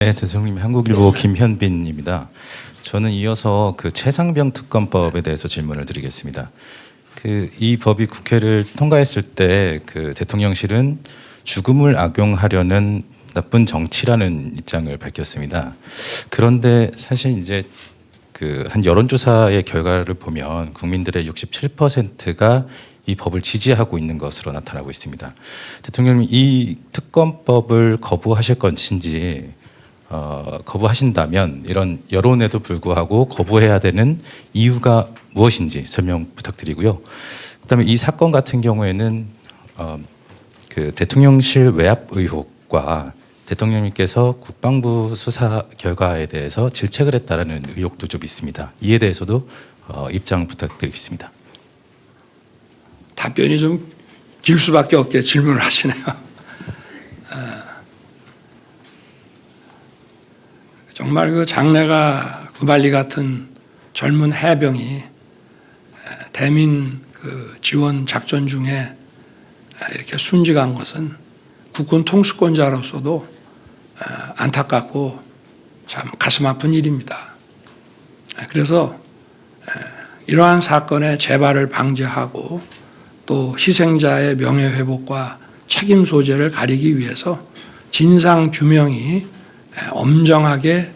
네, 대통령님, 한국일보 김현빈입니다. 저는 이어서 최상병 특검법에 대해서 질문을 드리겠습니다. 이 법이 국회를 통과했을 때 대통령실은 죽음을 악용하려는 나쁜 정치라는 입장을 밝혔습니다. 그런데 사실 이제 한 여론조사의 결과를 보면 국민들의 67%가 이 법을 지지하고 있는 것으로 나타나고 있습니다. 대통령님, 이 특검법을 거부하실 것인지, 거부하신다면 이런 여론에도 불구하고 거부해야 되는 이유가 무엇인지 설명 부탁드리고요. 그다음에 이 사건 같은 경우에는 대통령실 외압 의혹과 대통령님께서 국방부 수사 결과에 대해서 질책을 했다라는 의혹도 좀 있습니다. 이에 대해서도 입장 부탁드리겠습니다. 답변이 좀 길 수밖에 없게 질문을 하시네요. 정말 장래가 구발리 같은 젊은 해병이 대민 지원 작전 중에 이렇게 순직한 것은 국군 통수권자로서도 안타깝고 참 가슴 아픈 일입니다. 그래서 이러한 사건의 재발을 방지하고 또 희생자의 명예회복과 책임 소재를 가리기 위해서 진상 규명이 엄정하게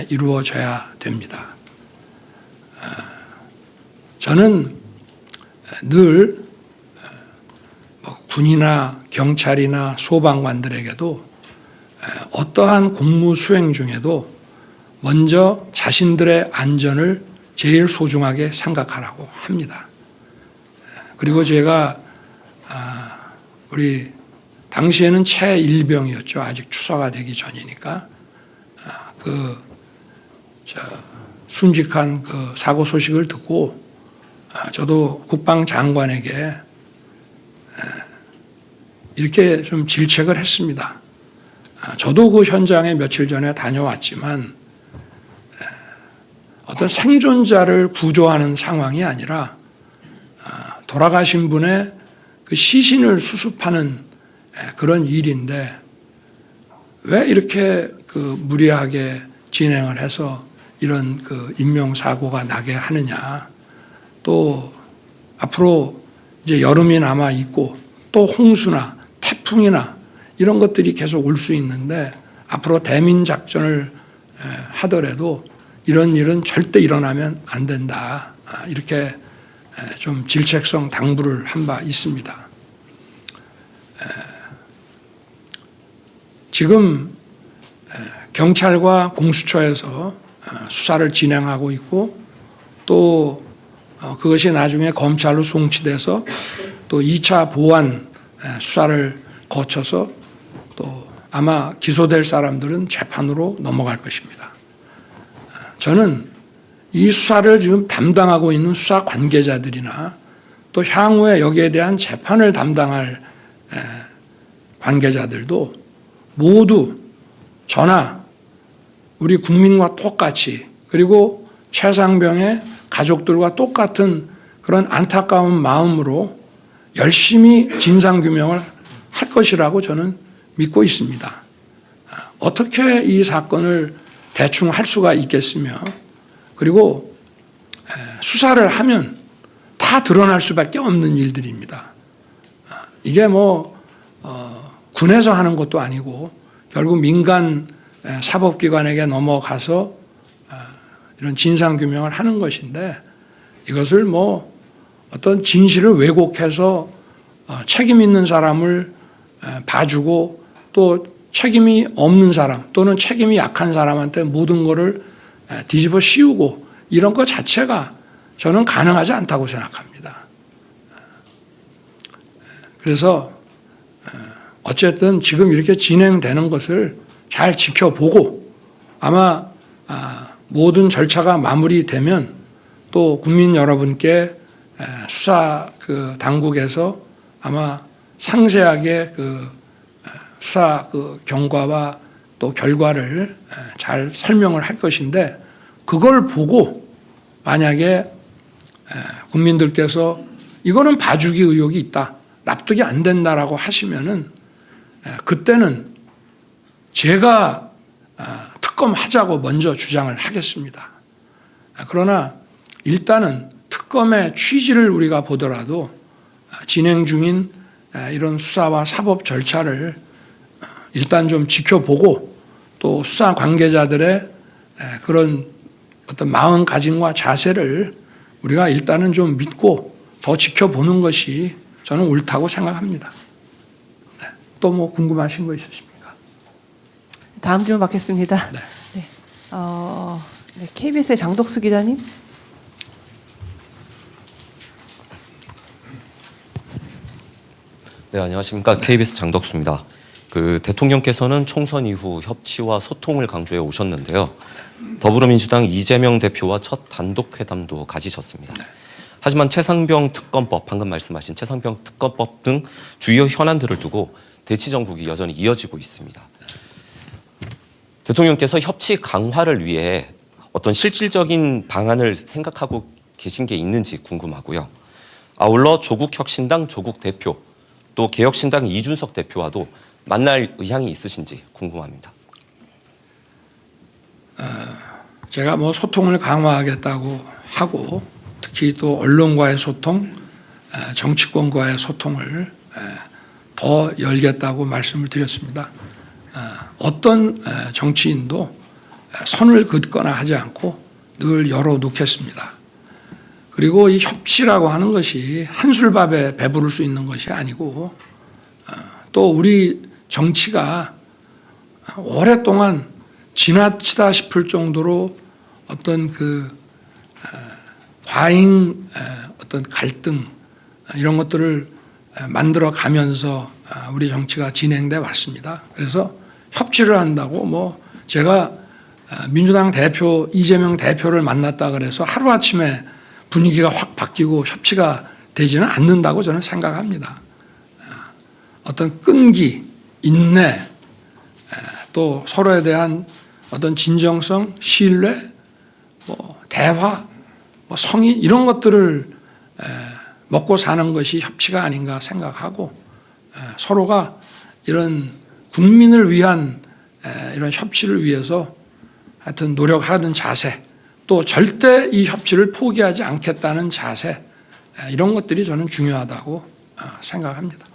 이루어져야 됩니다. 저는 늘 군이나 경찰이나 소방관들에게도 어떠한 공무 수행 중에도 먼저 자신들의 안전을 제일 소중하게 생각하라고 합니다. 그리고 제가 우리 당시에는 최일병이었죠. 아직 추사가 되기 전이니까 순직한 사고 소식을 듣고 저도 국방장관에게 이렇게 좀 질책을 했습니다. 저도 그 현장에 며칠 전에 다녀왔지만 어떤 생존자를 구조하는 상황이 아니라 돌아가신 분의 그 시신을 수습하는 그런 일인데 왜 이렇게 무리하게 진행을 해서 이런 인명사고가 나게 하느냐. 또 앞으로 이제 여름이 남아 있고 또 홍수나 태풍이나 이런 것들이 계속 올 수 있는데 앞으로 대민 작전을 하더라도 이런 일은 절대 일어나면 안 된다. 이렇게 좀 질책성 당부를 한 바 있습니다. 지금 경찰과 공수처에서 수사를 진행하고 있고 또 그것이 나중에 검찰로 송치돼서 또 2차 보완 수사를 거쳐서 또 아마 기소될 사람들은 재판으로 넘어갈 것입니다. 저는 이 수사를 지금 담당하고 있는 수사 관계자들이나 또 향후에 여기에 대한 재판을 담당할 관계자들도 모두 저나 우리 국민과 똑같이 그리고 최상병의 가족들과 똑같은 그런 안타까운 마음으로 열심히 진상규명을 할 것이라고 저는 믿고 있습니다. 어떻게 이 사건을 대충 할 수가 있겠으며 그리고 수사를 하면 다 드러날 수밖에 없는 일들입니다. 이게 군에서 하는 것도 아니고 결국 민간 사법기관에게 넘어가서 이런 진상규명을 하는 것인데 이것을 어떤 진실을 왜곡해서 책임 있는 사람을 봐주고 또 책임이 없는 사람 또는 책임이 약한 사람한테 모든 것을 뒤집어 씌우고 이런 것 자체가 저는 가능하지 않다고 생각합니다. 그래서 어쨌든 지금 이렇게 진행되는 것을 잘 지켜보고 아마 모든 절차가 마무리되면 또 국민 여러분께 수사 당국에서 아마 상세하게 수사 경과와 또 결과를 잘 설명을 할 것인데 그걸 보고 만약에 국민들께서 이거는 봐주기 의혹이 있다, 납득이 안 된다라고 하시면은 그때는 제가 특검하자고 먼저 주장을 하겠습니다. 그러나 일단은 특검의 취지를 우리가 보더라도 진행 중인 이런 수사와 사법 절차를 일단 좀 지켜보고 또 수사 관계자들의 그런 어떤 마음가짐과 자세를 우리가 일단은 좀 믿고 더 지켜보는 것이 저는 옳다고 생각합니다. 또 뭐 궁금하신 거 있으십니까? 다음 질문 받겠습니다. 네. 네. 네, KBS의 장덕수 기자님. 네, 안녕하십니까. KBS 장덕수입니다. 대통령께서는 총선 이후 협치와 소통을 강조해 오셨는데요. 더불어민주당 이재명 대표와 첫 단독 회담도 가지셨습니다. 하지만 최상병 특검법, 방금 말씀하신 최상병 특검법 등 주요 현안들을 두고 대치 정국이 여전히 이어지고 있습니다. 대통령께서 협치 강화를 위해 어떤 실질적인 방안을 생각하고 계신 게 있는지 궁금하고요. 아울러 조국혁신당 조국 대표, 또 개혁신당 이준석 대표와도 만날 의향이 있으신지 궁금합니다. 제가 뭐 소통을 강화하겠다고 하고 특히 또 언론과의 소통, 정치권과의 소통을 더 열겠다고 말씀을 드렸습니다. 어떤 정치인도 선을 긋거나 하지 않고 늘 열어놓겠습니다. 그리고 이 협치라고 하는 것이 한술밥에 배부를 수 있는 것이 아니고 또 우리 정치가 오랫동안 지나치다 싶을 정도로 어떤 과잉 어떤 갈등 이런 것들을 만들어 가면서 우리 정치가 진행돼 왔습니다. 그래서 협치를 한다고 뭐 제가 민주당 대표 이재명 대표를 만났다 그래서 하루아침에 분위기가 확 바뀌고 협치가 되지는 않는다고 저는 생각합니다. 어떤 끈기, 인내, 또 서로에 대한 어떤 진정성, 신뢰, 뭐 대화, 뭐 성의 이런 것들을 먹고 사는 것이 협치가 아닌가 생각하고 서로가 이런 국민을 위한 이런 협치를 위해서 하여튼 노력하는 자세 또 절대 이 협치를 포기하지 않겠다는 자세 이런 것들이 저는 중요하다고 생각합니다.